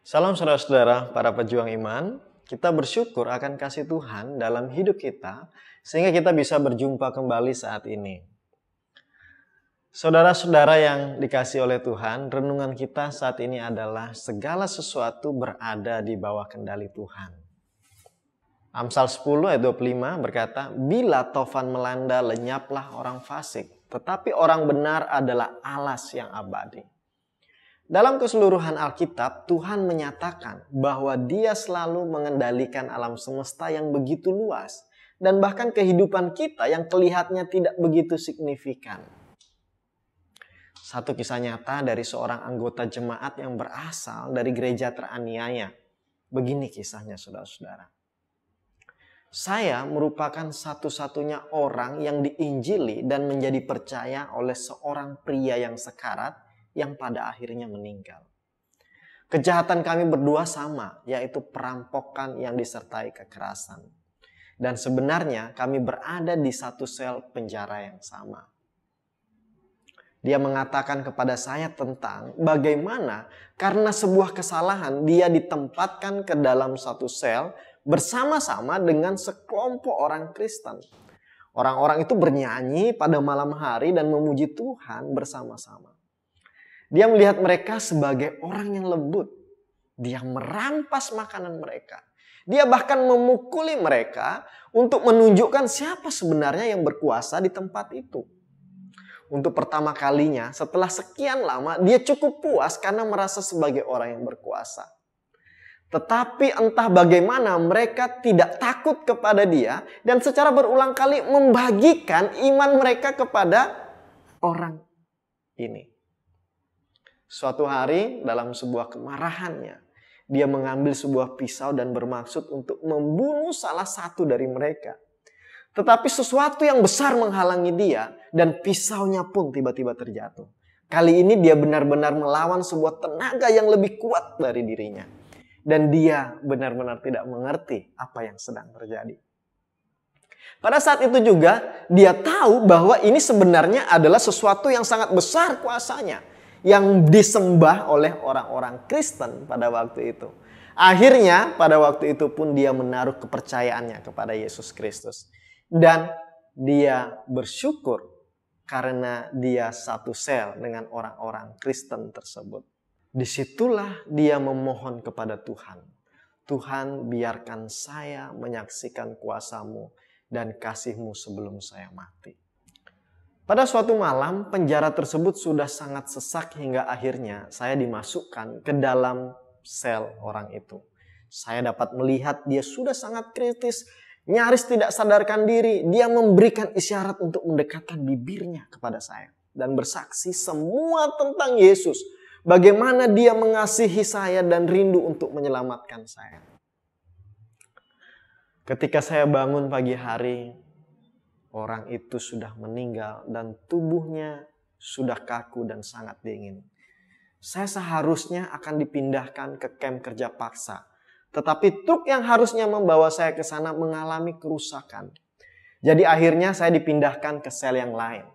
Salam saudara-saudara, para pejuang iman. Kita bersyukur akan kasih Tuhan dalam hidup kita, sehingga kita bisa berjumpa kembali saat ini. Saudara-saudara yang dikasih oleh Tuhan, renungan kita saat ini adalah segala sesuatu berada di bawah kendali Tuhan. Amsal 10 ayat 25 berkata, "Bila tofan melanda lenyaplah orang fasik, tetapi orang benar adalah alas yang abadi." Dalam keseluruhan Alkitab, Tuhan menyatakan bahwa Dia selalu mengendalikan alam semesta yang begitu luas dan bahkan kehidupan kita yang kelihatannya tidak begitu signifikan. Satu kisah nyata dari seorang anggota jemaat yang berasal dari gereja teraniaya. Begini kisahnya, saudara-saudara. Saya merupakan satu-satunya orang yang diinjili dan menjadi percaya oleh seorang pria yang sekarat yang pada akhirnya meninggal. Kejahatan kami berdua sama, yaitu perampokan yang disertai kekerasan. Dan sebenarnya kami berada di satu sel penjara yang sama. Dia mengatakan kepada saya tentang bagaimana karena sebuah kesalahan dia ditempatkan ke dalam satu sel bersama-sama dengan sekelompok orang Kristen. Orang-orang itu bernyanyi pada malam hari dan memuji Tuhan bersama-sama. Dia melihat mereka sebagai orang yang lembut. Dia merampas makanan mereka. Dia bahkan memukuli mereka untuk menunjukkan siapa sebenarnya yang berkuasa di tempat itu. Untuk pertama kalinya setelah sekian lama dia cukup puas karena merasa sebagai orang yang berkuasa. Tetapi entah bagaimana mereka tidak takut kepada dia dan secara berulang kali membagikan iman mereka kepada orang ini. Suatu hari dalam sebuah kemarahannya, dia mengambil sebuah pisau dan bermaksud untuk membunuh salah satu dari mereka. Tetapi sesuatu yang besar menghalangi dia dan pisaunya pun tiba-tiba terjatuh. Kali ini dia benar-benar melawan sebuah tenaga yang lebih kuat dari dirinya. Dan dia benar-benar tidak mengerti apa yang sedang terjadi. Pada saat itu juga dia tahu bahwa ini sebenarnya adalah sesuatu yang sangat besar kuasanya, yang disembah oleh orang-orang Kristen pada waktu itu. Akhirnya pada waktu itu pun dia menaruh kepercayaannya kepada Yesus Kristus. Dan dia bersyukur karena dia satu sel dengan orang-orang Kristen tersebut. Disitulah dia memohon kepada Tuhan. Tuhan, biarkan saya menyaksikan kuasa-Mu dan kasih-Mu sebelum saya mati. Pada suatu malam, penjara tersebut sudah sangat sesak hingga akhirnya saya dimasukkan ke dalam sel orang itu. Saya dapat melihat dia sudah sangat kritis, nyaris tidak sadarkan diri. Dia memberikan isyarat untuk mendekatkan bibirnya kepada saya dan bersaksi semua tentang Yesus. Bagaimana dia mengasihi saya dan rindu untuk menyelamatkan saya. Ketika saya bangun pagi hari, orang itu sudah meninggal dan tubuhnya sudah kaku dan sangat dingin. Saya seharusnya akan dipindahkan ke kamp kerja paksa. Tetapi truk yang harusnya membawa saya ke sana mengalami kerusakan. Jadi akhirnya saya dipindahkan ke sel yang lain.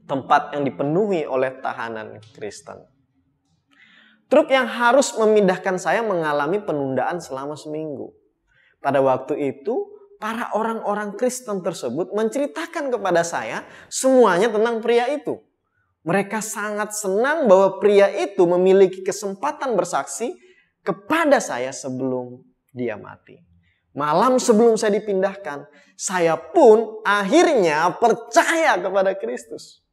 Tempat yang dipenuhi oleh tahanan Kristen. Truk yang harus memindahkan saya mengalami penundaan selama seminggu. Pada waktu itu, para orang-orang Kristen tersebut menceritakan kepada saya semuanya tentang pria itu. Mereka sangat senang bahwa pria itu memiliki kesempatan bersaksi kepada saya sebelum dia mati. Malam sebelum saya dipindahkan, saya pun akhirnya percaya kepada Kristus.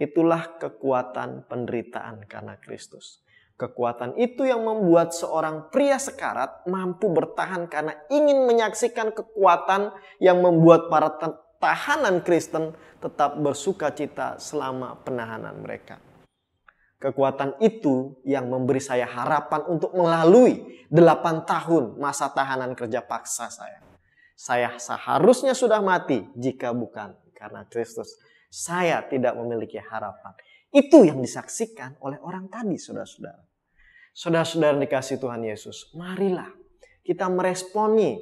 Itulah kekuatan penderitaan karena Kristus. Kekuatan itu yang membuat seorang pria sekarat mampu bertahan karena ingin menyaksikan kekuatan yang membuat para tahanan Kristen tetap bersuka cita selama penahanan mereka. Kekuatan itu yang memberi saya harapan untuk melalui 8 tahun masa tahanan kerja paksa saya. Saya seharusnya sudah mati jika bukan karena Kristus. Saya tidak memiliki harapan. Itu yang disaksikan oleh orang tadi, saudara-saudara. Saudara-saudara dikasih Tuhan Yesus, marilah kita meresponi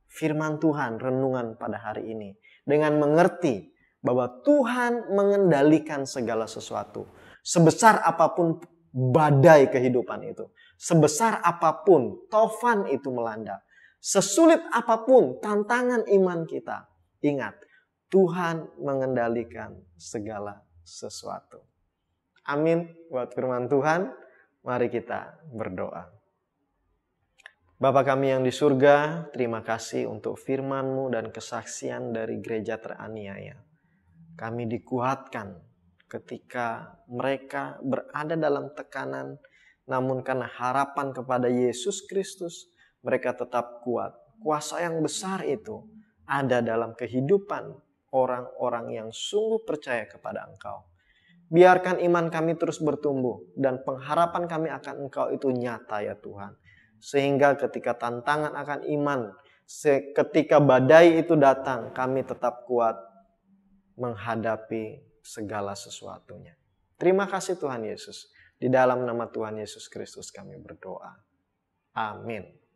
firman Tuhan renungan pada hari ini. Dengan mengerti bahwa Tuhan mengendalikan segala sesuatu. Sebesar apapun badai kehidupan itu. Sebesar apapun tofan itu melanda. Sesulit apapun tantangan iman kita. Ingat, Tuhan mengendalikan segala sesuatu. Amin buat firman Tuhan. Mari kita berdoa. Bapa kami yang di surga, terima kasih untuk firman-Mu dan kesaksian dari gereja teraniaya. Kami dikuatkan ketika mereka berada dalam tekanan, namun karena harapan kepada Yesus Kristus, mereka tetap kuat. Kuasa yang besar itu ada dalam kehidupan orang-orang yang sungguh percaya kepada Engkau. Biarkan iman kami terus bertumbuh dan pengharapan kami akan Engkau itu nyata ya Tuhan. Sehingga ketika tantangan akan iman, ketika badai itu datang, kami tetap kuat menghadapi segala sesuatunya. Terima kasih Tuhan Yesus. Di dalam nama Tuhan Yesus Kristus kami berdoa. Amin.